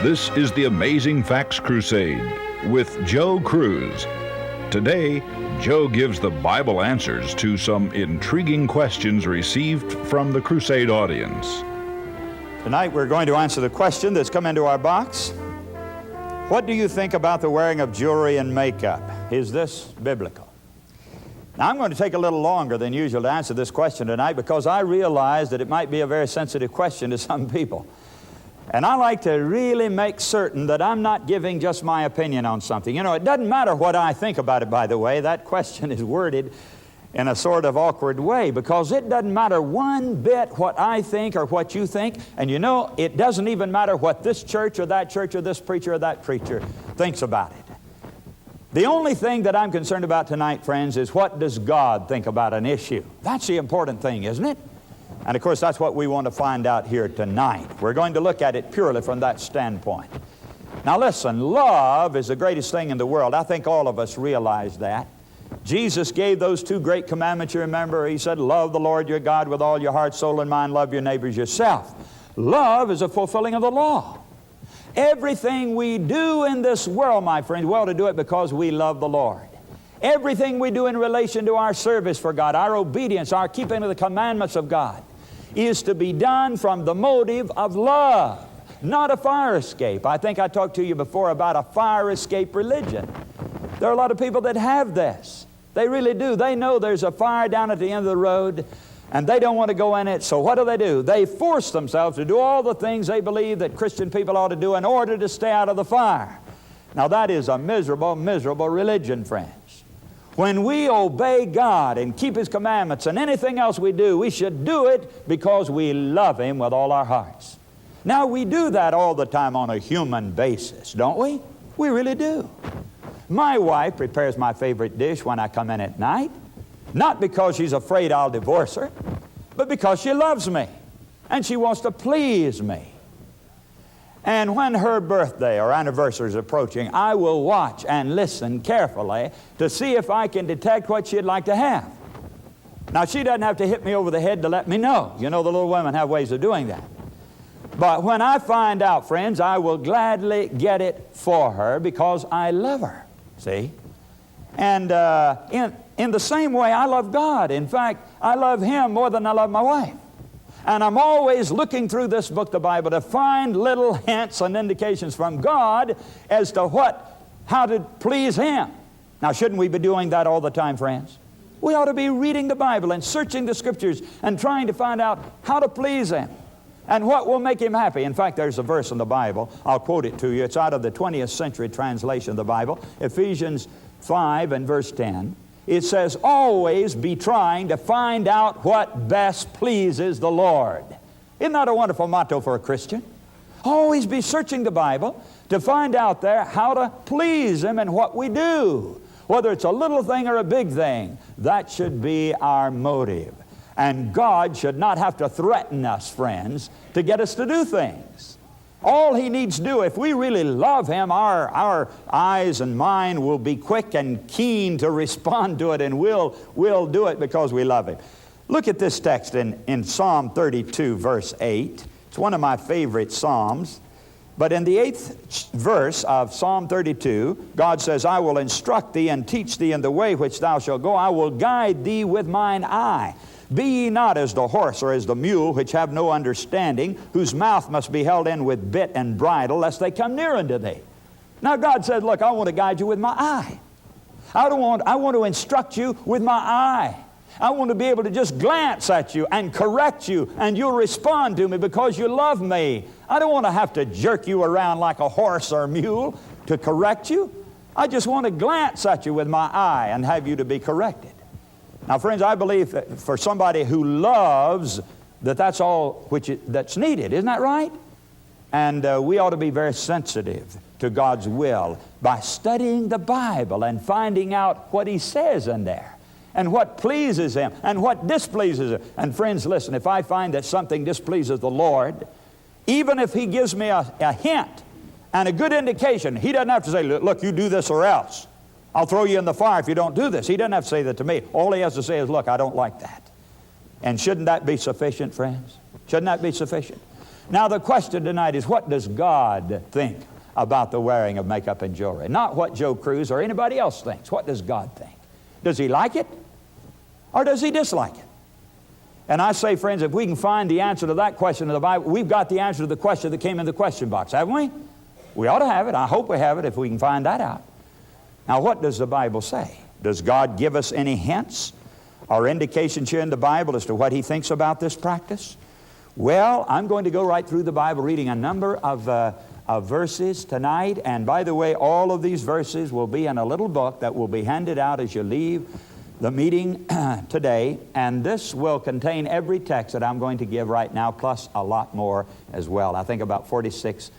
This is the Amazing Facts Crusade with Joe Cruz. Today, Joe gives the Bible answers to some intriguing questions received from the crusade audience. Tonight we're going to answer the question that's come into our box. What do you think about the wearing of jewelry and makeup? Is this biblical? Now I'm going to take a little longer than usual to answer this question tonight because I realize that it might be a very sensitive question to some people. And I like to really make certain that I'm not giving just my opinion on something. You know, it doesn't matter what I think about it, by the way. That question is worded in a sort of awkward way because it doesn't matter one bit what I think or what you think. And you know, it doesn't even matter what this church or this preacher or that preacher thinks about it. The only thing that I'm concerned about tonight, friends, is what does God think about an issue? That's the important thing, isn't it? And of course, that's what we want to find out here tonight. We're going to look at it purely from that standpoint. Now listen, love is the greatest thing in the world. I think all of us realize that. Jesus gave those two great commandments, you remember? He said, love the Lord your God with all your heart, soul, and mind. Love your neighbors yourself. Love is a fulfilling of the law. Everything we do in this world, my friends, we ought to do it because we love the Lord. Everything we do in relation to our service for God, our obedience, our keeping of the commandments of God, is to be done from the motive of love, not a fire escape. I think I talked to you before about a fire escape religion. There are a lot of people that have this. They really do. They know there's a fire down at the end of the road, and they don't want to go in it. So what do? They force themselves to do all the things they believe that Christian people ought to do in order to stay out of the fire. Now that is a miserable, miserable religion, friends. When we obey God and keep His commandments and anything else we do, we should do it because we love Him with all our hearts. Now, we do that all the time on a human basis, don't we? We really do. My wife prepares my favorite dish when I come in at night, not because she's afraid I'll divorce her, but because she loves me and she wants to please me. And when her birthday or anniversary is approaching, I will watch and listen carefully to see if I can detect what she'd like to have. Now, she doesn't have to hit me over the head to let me know. You know, the little women have ways of doing that. But when I find out, friends, I will gladly get it for her because I love her, see? And in the same way, I love God. In fact, I love Him more than I love my wife. And I'm always looking through this book, the Bible, to find little hints and indications from God as to how to please Him. Now, shouldn't we be doing that all the time, friends? We ought to be reading the Bible and searching the Scriptures and trying to find out how to please Him and what will make Him happy. In fact, there's a verse in the Bible. I'll quote it to you. It's out of the 20th century translation of the Bible, Ephesians 5 and verse 10. It says, always be trying to find out what best pleases the Lord. Isn't that a wonderful motto for a Christian? Always be searching the Bible to find out there how to please Him in what we do. Whether it's a little thing or a big thing, that should be our motive. And God should not have to threaten us, friends, to get us to do things. All He needs to do, if we really love Him, our eyes and mind will be quick and keen to respond to it, and we'll do it because we love Him. Look at this text in Psalm 32, verse 8. It's one of my favorite Psalms. But in the 8th verse of Psalm 32, God says, I will instruct thee and teach thee in the way which thou shalt go. I will guide thee with mine eye. Be ye not as the horse or as the mule, which have no understanding, whose mouth must be held in with bit and bridle, lest they come near unto thee. Now God said, look, I want to guide you with my eye. I want to instruct you with my eye. I want to be able to just glance at you and correct you, and you'll respond to me because you love me. I don't want to have to jerk you around like a horse or a mule to correct you. I just want to glance at you with my eye and have you to be corrected. Now, friends, I believe that for somebody who loves, that's all that's needed. Isn't that right? And we ought to be very sensitive to God's will by studying the Bible and finding out what He says in there and what pleases Him and what displeases Him. And friends, listen, if I find that something displeases the Lord, even if He gives me a hint and a good indication, He doesn't have to say, look, you do this or else. I'll throw you in the fire if you don't do this. He doesn't have to say that to me. All He has to say is, look, I don't like that. And shouldn't that be sufficient, friends? Shouldn't that be sufficient? Now the question tonight is, what does God think about the wearing of makeup and jewelry? Not what Joe Cruz or anybody else thinks. What does God think? Does He like it? Or does He dislike it? And I say, friends, if we can find the answer to that question in the Bible, we've got the answer to the question that came in the question box, haven't we? We ought to have it. I hope we have it if we can find that out. Now, what does the Bible say? Does God give us any hints or indications here in the Bible as to what He thinks about this practice? Well, I'm going to go right through the Bible reading a number of verses tonight. And by the way, all of these verses will be in a little book that will be handed out as you leave the meeting today. And this will contain every text that I'm going to give right now, plus a lot more as well. I think about 46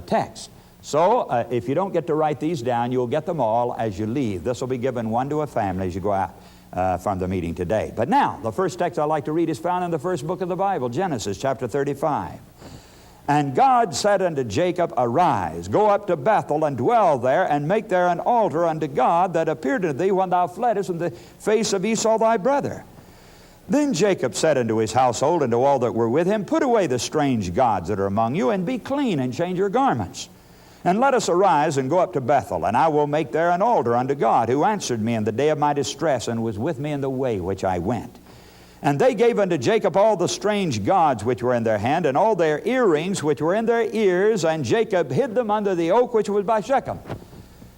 texts. So if you don't get to write these down, you'll get them all as you leave. This will be given one to a family as you go out from the meeting today. But now, the first text I'd like to read is found in the first book of the Bible, Genesis chapter 35. And God said unto Jacob, Arise, go up to Bethel, and dwell there, and make there an altar unto God that appeared unto thee when thou fleddest from the face of Esau thy brother. Then Jacob said unto his household and to all that were with him, Put away the strange gods that are among you, and be clean, and change your garments. And let us arise and go up to Bethel, and I will make there an altar unto God, who answered me in the day of my distress, and was with me in the way which I went. And they gave unto Jacob all the strange gods which were in their hand, and all their earrings which were in their ears, and Jacob hid them under the oak which was by Shechem.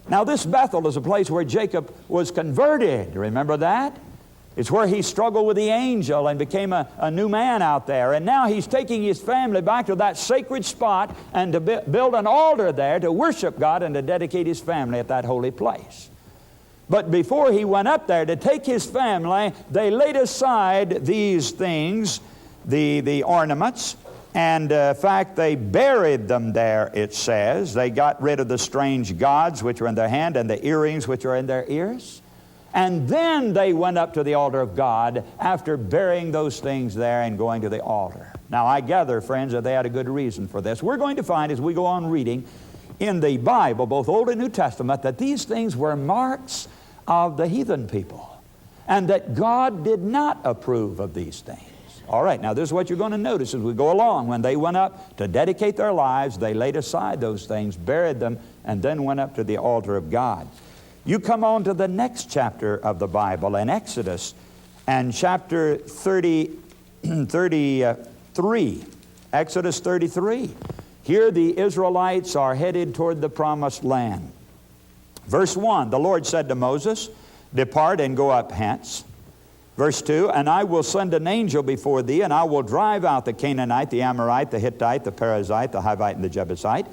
Now this Bethel is a place where Jacob was converted. Remember that? It's where he struggled with the angel and became a new man out there. And now he's taking his family back to that sacred spot and to build an altar there to worship God and to dedicate his family at that holy place. But before he went up there to take his family, they laid aside these things, the ornaments, and in fact they buried them there, it says. They got rid of the strange gods which were in their hand and the earrings which were in their ears. And then they went up to the altar of God after burying those things there and going to the altar. Now I gather, friends, that they had a good reason for this. We're going to find as we go on reading in the Bible, both Old and New Testament, that these things were marks of the heathen people, and that God did not approve of these things. All right, now this is what you're going to notice as we go along. When they went up to dedicate their lives, they laid aside those things, buried them, and then went up to the altar of God. You come on to the next chapter of the Bible in Exodus, and chapter 33. Exodus 33. Here the Israelites are headed toward the promised land. Verse 1, the Lord said to Moses, Depart and go up hence. Verse 2, And I will send an angel before thee, and I will drive out the Canaanite, the Amorite, the Hittite, the Perizzite, the Hivite, and the Jebusite,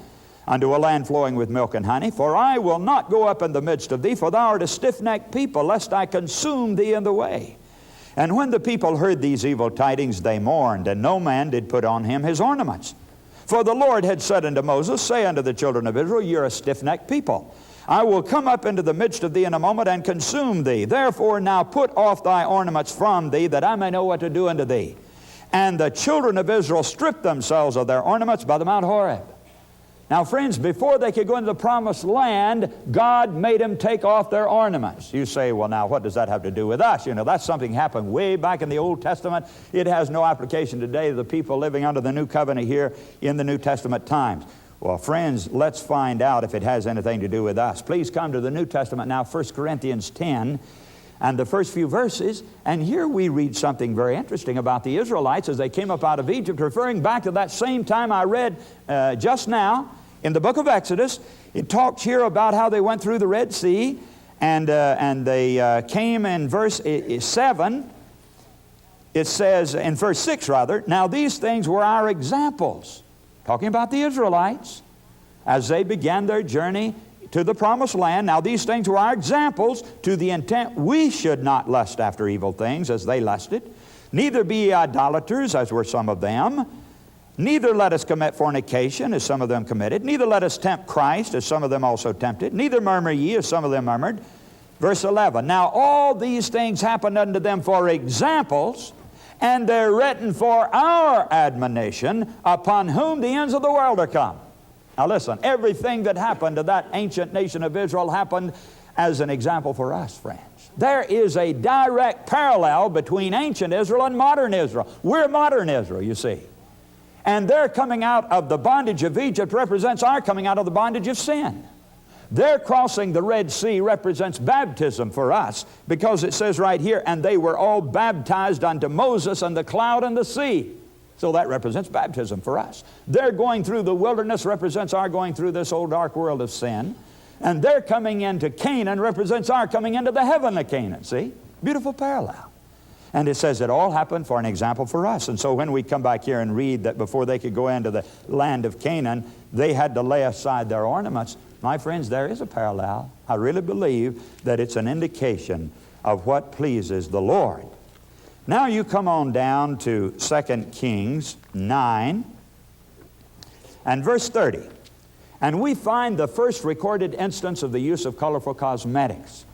unto a land flowing with milk and honey. For I will not go up in the midst of thee, for thou art a stiff-necked people, lest I consume thee in the way. And when the people heard these evil tidings, they mourned, and no man did put on him his ornaments. For the Lord had said unto Moses, Say unto the children of Israel, Ye are a stiff-necked people. I will come up into the midst of thee in a moment, and consume thee. Therefore now put off thy ornaments from thee, that I may know what to do unto thee. And the children of Israel stripped themselves of their ornaments by the Mount Horeb. Now, friends, before they could go into the promised land, God made them take off their ornaments. You say, well, now, what does that have to do with us? You know, that's something happened way back in the Old Testament. It has no application today to the people living under the New Covenant here in the New Testament times. Well, friends, let's find out if it has anything to do with us. Please come to the New Testament now, 1 Corinthians 10, and the first few verses. And here we read something very interesting about the Israelites as they came up out of Egypt, referring back to that same time I read just now in the book of Exodus. It talks here about how they went through the Red Sea, and they came in verse 7. It says, in verse 6 rather, Now these things were our examples. Talking about the Israelites as they began their journey to the promised land. Now these things were our examples, to the intent we should not lust after evil things as they lusted. Neither be ye idolaters, as were some of them. Neither let us commit fornication, as some of them committed. Neither let us tempt Christ, as some of them also tempted. Neither murmur ye, as some of them murmured. Verse 11, Now all these things happened unto them for examples, and they're written for our admonition, upon whom the ends of the world are come. Now listen, everything that happened to that ancient nation of Israel happened as an example for us, friends. There is a direct parallel between ancient Israel and modern Israel. We're modern Israel, you see. And their coming out of the bondage of Egypt represents our coming out of the bondage of sin. Their crossing the Red Sea represents baptism for us, because it says right here, and they were all baptized unto Moses and the cloud and the sea. So that represents baptism for us. Their going through the wilderness represents our going through this old dark world of sin. And their coming into Canaan represents our coming into the heavenly Canaan. See? Beautiful parallel. And it says it all happened for an example for us. And so when we come back here and read that before they could go into the land of Canaan, they had to lay aside their ornaments. My friends, there is a parallel. I really believe that it's an indication of what pleases the Lord. Now you come on down to 2 Kings 9 and verse 30. And we find the first recorded instance of the use of colorful cosmetics.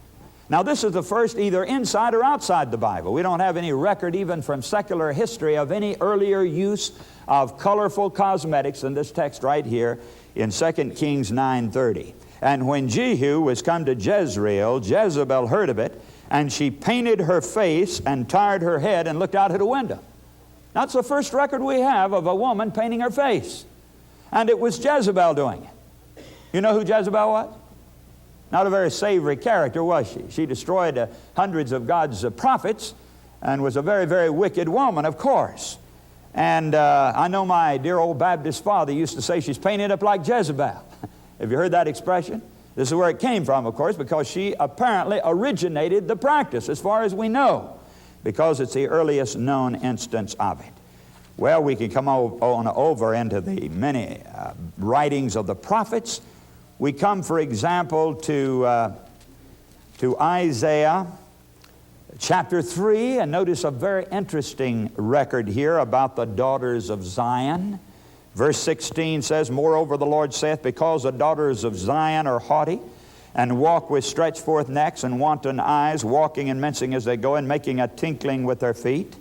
Now this is the first either inside or outside the Bible. We don't have any record even from secular history of any earlier use of colorful cosmetics than this text right here in 2 Kings 9:30. And when Jehu was come to Jezreel, Jezebel heard of it, and she painted her face and tarred her head and looked out at a window. That's the first record we have of a woman painting her face. And it was Jezebel doing it. You know who Jezebel was? Not a very savory character, was she? She destroyed hundreds of God's prophets and was a very, very wicked woman, of course. And I know my dear old Baptist father used to say she's painted up like Jezebel. Have you heard that expression? This is where it came from, of course, because she apparently originated the practice, as far as we know, because it's the earliest known instance of it. Well, we can come on over into the many writings of the prophets. We come, for example, to Isaiah chapter 3, and notice a very interesting record here about the daughters of Zion. Verse 16 says, Moreover the Lord saith, Because the daughters of Zion are haughty, and walk with stretched forth necks and wanton eyes, walking and mincing as they go, and making a tinkling with their feet.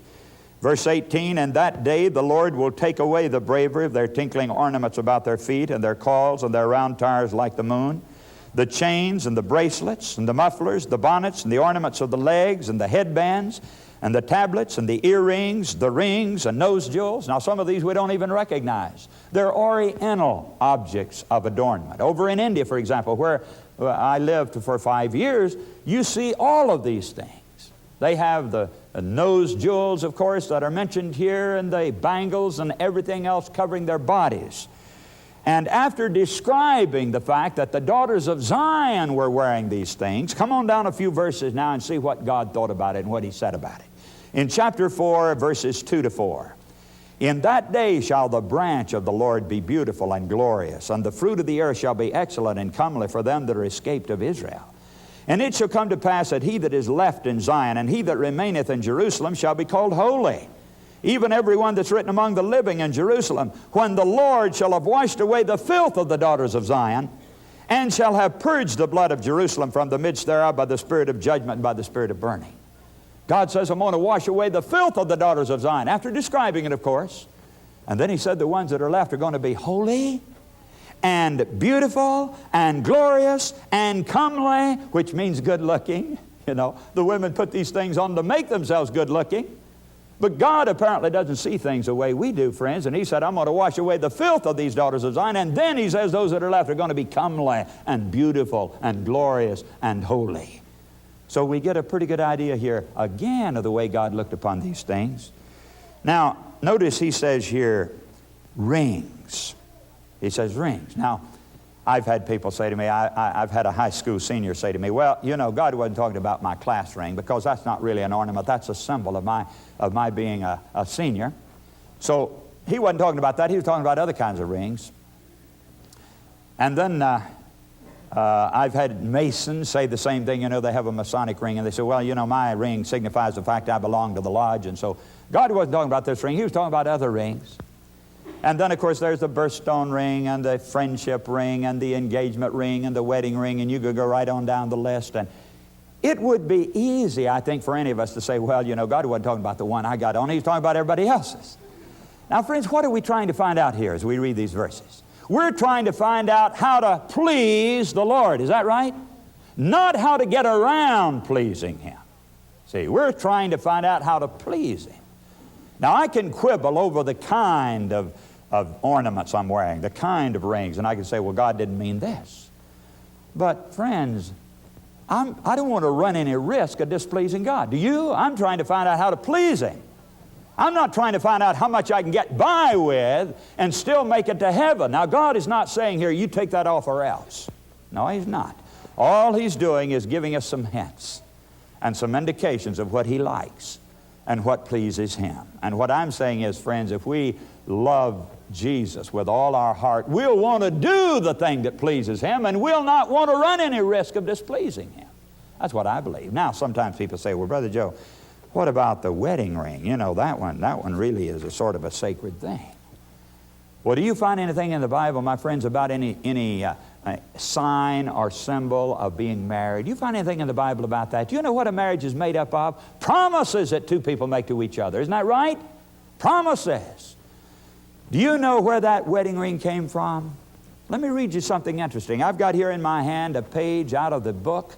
Verse 18, And that day the Lord will take away the bravery of their tinkling ornaments about their feet, and their cauls and their round tires like the moon, the chains and the bracelets and the mufflers, the bonnets and the ornaments of the legs and the headbands and the tablets and the earrings, the rings and nose jewels. Now some of these we don't even recognize. They're oriental objects of adornment. Over in India, for example, where I lived for 5 years, you see all of these things. They have the nose jewels, of course, that are mentioned here, and the bangles and everything else covering their bodies. And after describing the fact that the daughters of Zion were wearing these things, come on down a few verses now and see what God thought about it and what He said about it. In chapter 4, verses 2 to 4. In that day shall the branch of the Lord be beautiful and glorious, and the fruit of the earth shall be excellent and comely for them that are escaped of Israel. And it shall come to pass that he that is left in Zion and he that remaineth in Jerusalem shall be called holy, even every one that's written among the living in Jerusalem, when the Lord shall have washed away the filth of the daughters of Zion, and shall have purged the blood of Jerusalem from the midst thereof by the spirit of judgment and by the spirit of burning. God says, I'm going to wash away the filth of the daughters of Zion, after describing it, of course. And then He said the ones that are left are going to be holy and beautiful and glorious and comely, which means good looking. You know, the women put these things on to make themselves good looking. But God apparently doesn't see things the way we do, friends. And He said, I'm going to wash away the filth of these daughters of Zion. And then He says those that are left are going to be comely and beautiful and glorious and holy. So we get a pretty good idea here, again, of the way God looked upon these things. Now, notice He says here, rings. He says rings. Now, I've had people say to me, I've had a high school senior say to me, well, you know, God wasn't talking about my class ring, because that's not really an ornament. That's a symbol of my being a senior. So He wasn't talking about that. He was talking about other kinds of rings. And then I've had Masons say the same thing. You know, they have a Masonic ring, and they say, well, you know, my ring signifies the fact I belong to the lodge. And so God wasn't talking about this ring. He was talking about other rings. And then, of course, there's the birthstone ring and the friendship ring and the engagement ring and the wedding ring, and you could go right on down the list. And it would be easy, I think, for any of us to say, well, you know, God wasn't talking about the one I got on. He was talking about everybody else's. Now, friends, what are we trying to find out here as we read these verses? We're trying to find out how to please the Lord. Is that right? Not how to get around pleasing Him. See, we're trying to find out how to please Him. Now, I can quibble over the kind of of ornaments I'm wearing, the kind of rings. And I can say, well, God didn't mean this. But friends, I don't want to run any risk of displeasing God. Do you? I'm trying to find out how to please Him. I'm not trying to find out how much I can get by with and still make it to heaven. Now, God is not saying here, you take that off or else. No, He's not. All He's doing is giving us some hints and some indications of what He likes and what pleases Him. And what I'm saying is, friends, if we love Jesus with all our heart, we'll want to do the thing that pleases Him, and we'll not want to run any risk of displeasing Him. That's what I believe. Now, sometimes people say, well, Brother Joe, what about the wedding ring? You know, that one really is a sort of a sacred thing. Well, do you find anything in the Bible, my friends, about any sign or symbol of being married? Do you find anything in the Bible about that? Do you know what a marriage is made up of? Promises that two people make to each other. Isn't that right? Promises. Do you know where that wedding ring came from? Let me read you something interesting. I've got here in my hand a page out of the book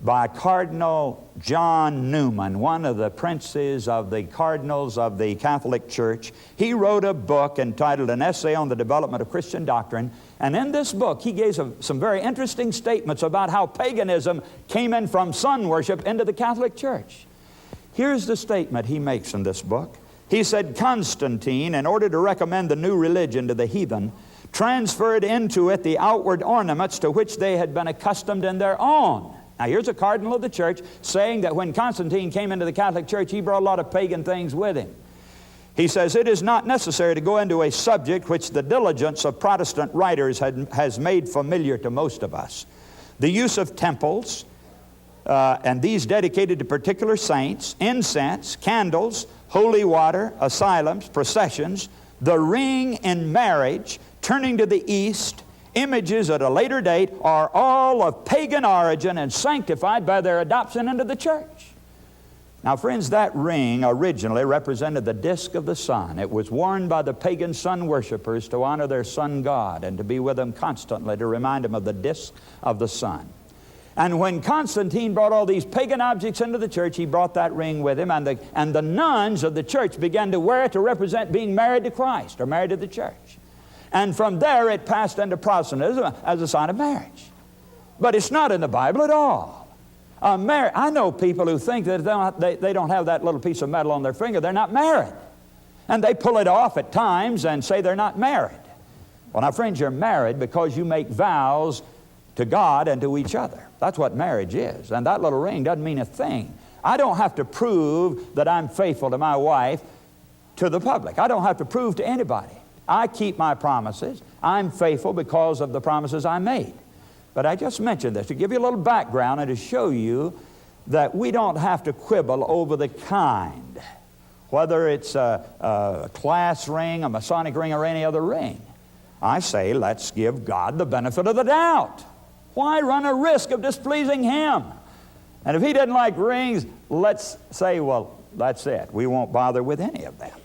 by Cardinal John Newman, one of the princes of the cardinals of the Catholic Church. He wrote a book entitled An Essay on the Development of Christian Doctrine. And in this book, he gave some very interesting statements about how paganism came in from sun worship into the Catholic Church. Here's the statement he makes in this book. He said, Constantine, in order to recommend the new religion to the heathen, transferred into it the outward ornaments to which they had been accustomed in their own. Now, here's a cardinal of the church saying that when Constantine came into the Catholic Church, he brought a lot of pagan things with him. He says, it is not necessary to go into a subject which the diligence of Protestant writers has made familiar to most of us. The use of temples, and these dedicated to particular saints, incense, candles, holy water, asylums, processions, the ring in marriage, turning to the east, images at a later date, are all of pagan origin and sanctified by their adoption into the church. Now, friends, that ring originally represented the disk of the sun. It was worn by the pagan sun worshipers to honor their sun god and to be with them constantly to remind them of the disk of the sun. And when Constantine brought all these pagan objects into the church, he brought that ring with him, and the nuns of the church began to wear it to represent being married to Christ or married to the church. And from there it passed into Protestantism as a sign of marriage. But it's not in the Bible at all. I know people who think that they don't have that little piece of metal on their finger, they're not married. And they pull it off at times and say they're not married. Well, now, friends, you're married because you make vows to God and to each other. That's what marriage is. And that little ring doesn't mean a thing. I don't have to prove that I'm faithful to my wife to the public. I don't have to prove to anybody. I keep my promises. I'm faithful because of the promises I made. But I just mentioned this to give you a little background and to show you that we don't have to quibble over the kind, whether it's a class ring, a Masonic ring, or any other ring. I say let's give God the benefit of the doubt. Why run a risk of displeasing Him? And if He doesn't like rings, let's say, well, that's it. We won't bother with any of them.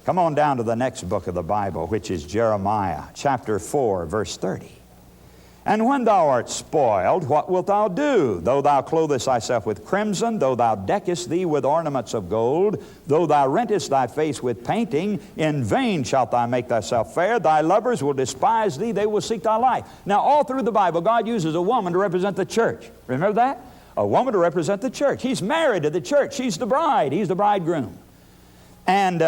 Come on down to the next book of the Bible, which is Jeremiah, chapter 4, verse 30. And when thou art spoiled, what wilt thou do? Though thou clothest thyself with crimson, though thou deckest thee with ornaments of gold, though thou rentest thy face with painting, in vain shalt thou make thyself fair. Thy lovers will despise thee, they will seek thy life. Now, all through the Bible, God uses a woman to represent the church. Remember that? A woman to represent the church. He's married to the church. She's the bride. He's the bridegroom. And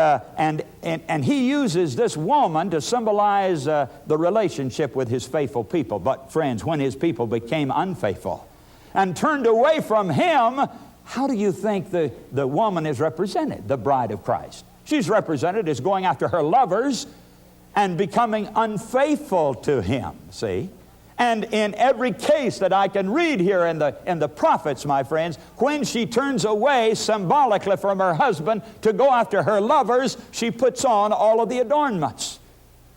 He uses this woman to symbolize the relationship with His faithful people. But friends, when His people became unfaithful and turned away from Him, how do you think the woman is represented? The bride of Christ. She's represented as going after her lovers and becoming unfaithful to Him, see? And in every case that I can read here in the prophets, my friends, when she turns away symbolically from her husband to go after her lovers, she puts on all of the adornments.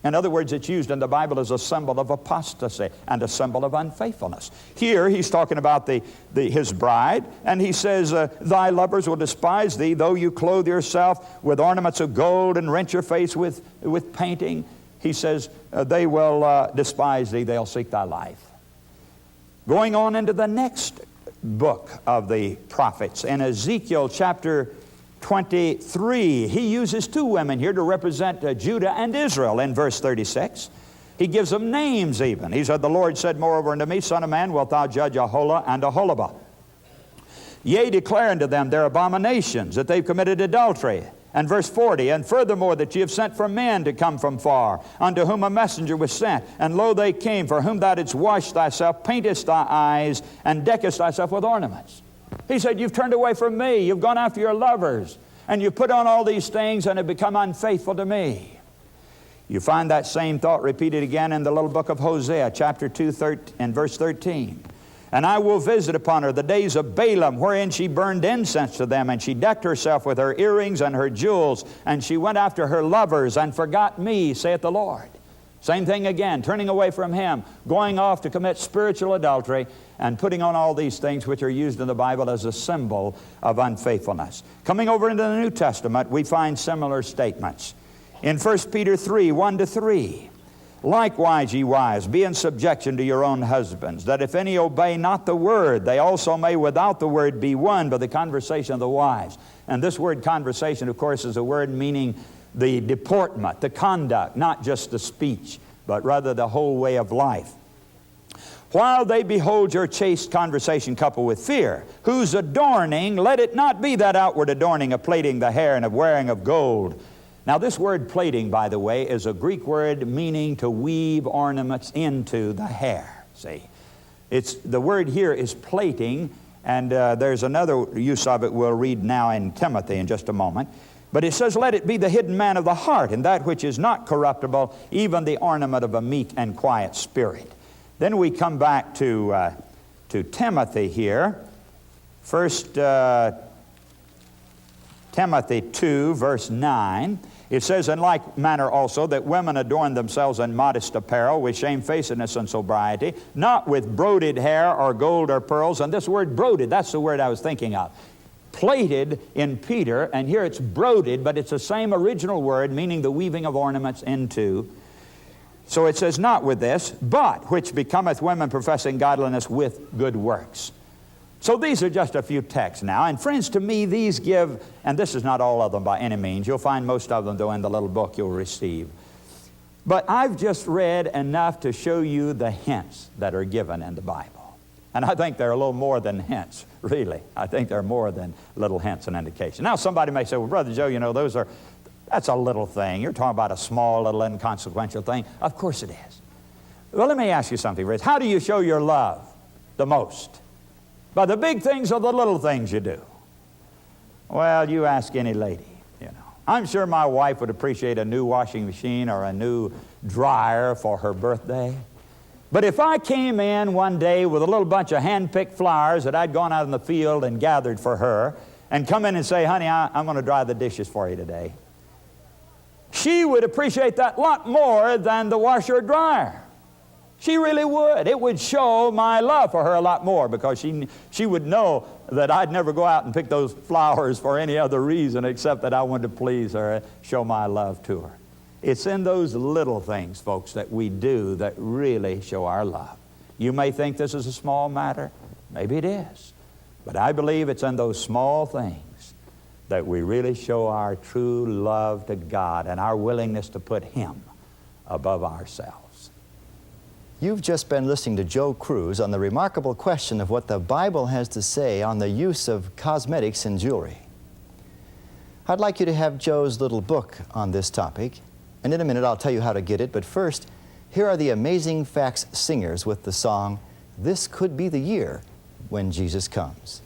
In other words, it's used in the Bible as a symbol of apostasy and a symbol of unfaithfulness. Here he's talking about his bride, and he says, thy lovers will despise thee, though you clothe yourself with ornaments of gold and rent your face with painting. He says, they will despise thee, they'll seek thy life. Going on into the next book of the prophets, in Ezekiel chapter 23. He uses two women here to represent Judah and Israel in verse 36. He gives them names even. He said, the Lord said moreover unto me, Son of man, wilt thou judge Aholah and Aholibah? Yea, declare unto them their abominations, that they've committed adultery. And verse 40, and furthermore that ye have sent for men to come from far, unto whom a messenger was sent. And lo, they came, for whom thou didst wash thyself, paintest thy eyes, and deckest thyself with ornaments. He said, you've turned away from me, you've gone after your lovers, and you put on all these things and have become unfaithful to me. You find that same thought repeated again in the little book of Hosea, chapter 2 and verse 13. And I will visit upon her the days of Balaam, wherein she burned incense to them, and she decked herself with her earrings and her jewels, and she went after her lovers and forgot me, saith the Lord. Same thing again, turning away from Him, going off to commit spiritual adultery, and putting on all these things which are used in the Bible as a symbol of unfaithfulness. Coming over into the New Testament, we find similar statements. In 1 Peter 3, 1-3, likewise, ye wives, be in subjection to your own husbands, that if any obey not the word, they also may without the word be won by the conversation of the wives. And this word conversation, of course, is a word meaning the deportment, the conduct, not just the speech, but rather the whole way of life. While they behold your chaste conversation coupled with fear, whose adorning, let it not be that outward adorning of plaiting the hair and of wearing of gold. Now this word plating, by the way, is a Greek word meaning to weave ornaments into the hair. See, the word here is plating, and there's another use of it we'll read now in Timothy in just a moment. But it says, let it be the hidden man of the heart, and that which is not corruptible, even the ornament of a meek and quiet spirit. Then we come back to Timothy here. First Timothy 2, verse 9. It says, in like manner also, that women adorn themselves in modest apparel, with shamefacedness and sobriety, not with broided hair or gold or pearls. And this word broided, that's the word I was thinking of. Plated in Peter, and here it's broided, but it's the same original word, meaning the weaving of ornaments into. So it says, not with this, but which becometh women professing godliness with good works. So these are just a few texts now. And friends, to me, these give, and this is not all of them by any means. You'll find most of them, though, in the little book you'll receive. But I've just read enough to show you the hints that are given in the Bible. And I think they're a little more than hints, really. I think they're more than little hints and indications. Now, somebody may say, well, Brother Joe, you know, that's a little thing. You're talking about a small, little, inconsequential thing. Of course it is. Well, let me ask you something, Rich. How do you show your love the most? By the big things or the little things you do? Well, you ask any lady, you know. I'm sure my wife would appreciate a new washing machine or a new dryer for her birthday. But if I came in one day with a little bunch of hand-picked flowers that I'd gone out in the field and gathered for her, and come in and say, honey, I'm going to dry the dishes for you today, she would appreciate that a lot more than the washer or dryer. She really would. It would show my love for her a lot more, because she would know that I'd never go out and pick those flowers for any other reason except that I wanted to please her, show my love to her. It's in those little things, folks, that we do that really show our love. You may think this is a small matter. Maybe it is. But I believe it's in those small things that we really show our true love to God and our willingness to put Him above ourselves. You've just been listening to Joe Cruz on the remarkable question of what the Bible has to say on the use of cosmetics in jewelry. I'd like you to have Joe's little book on this topic, and in a minute I'll tell you how to get it. But first, here are the Amazing Facts singers with the song, This Could Be the Year When Jesus Comes.